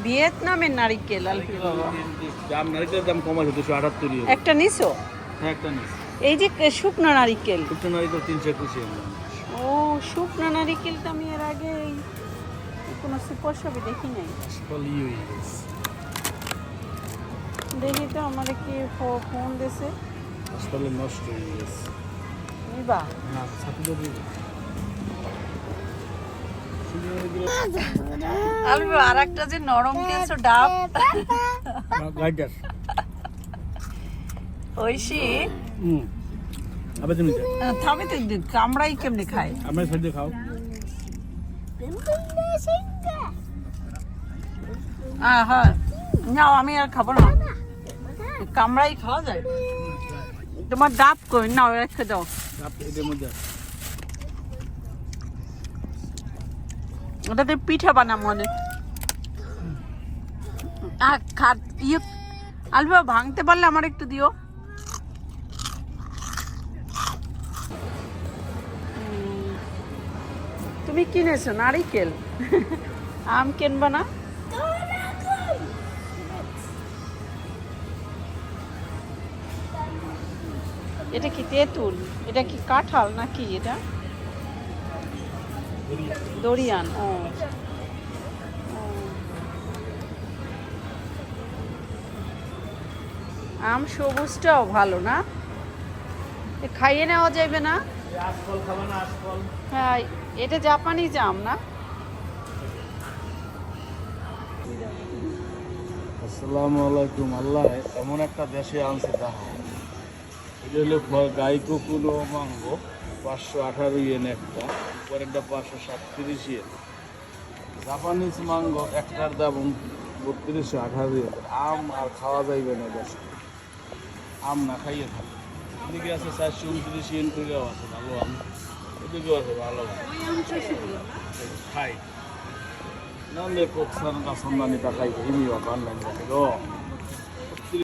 ভিয়েতনামের নারিকেল আলফি বাবা। দাম নারিকেলের দাম কম আছে 278 এর। একটা নিছো? হ্যাঁ একটা নিস। এই যে শুকনো নারিকেল। শুকনো নারিকেল 321 এর। ও শুকনো নারিকেলটা আমি এর আগে কোনো সুপার শপে দেখি নাই। আসল ইউএস দেখি তো আমার কি ফোন দিছে। আসলে নষ্ট হয়ে গেছে। নিবা? না ছাতি দেব। আলবি আরেকটা যে নরম কিছু ডাব গাইডার ওইসি আবে তুমি থামে তো কামড়াই কেমনে খায়? আমরা সাইডে খাও। হ্যাঁ নাও, আমি আর খাবো না। কামড়াই খাওয়া যায়? তোমার ডাব কই? নাও রেখে দাও। এটার মধ্যে ওটাতে পিঠা বানাবো অনেক। আলবা ভাঙতে পারলে আমার একটু দিও। তুমি কিনেছো নারিকেল, আম কিনবা না? এটা কি তেঁতুল? এটা কি কাঁঠাল নাকি? এটা দরিয়ান। ও আম সবুজটাও ভালো না? খাইয়ে নেওয়া যাবে না? আশফল খাবে না? আশফল হ্যাঁ, এটা জাপানি জাম না? আসসালামু আলাইকুম। আল্লাহ এমন একটা দেশে আনছে তাহা। এটা হলো গাইকো কুলো মাঙ্গো 518 ইয়েন একটা, উপরেরটা 537 ইয়েন। জাপানিজ মাঙ্গো একটার দাম 3218 ইয়েন। আম আর খাওয়া যাইবে না দেশে, আম না খাইয়ে থাকে। এদিকে আছে 429 ইয়েন করেও আছে ভালো আম, এদিকেও আছে ভালো আম খাই। Nande kok sana sonda ni takai ini wa kan nan ya.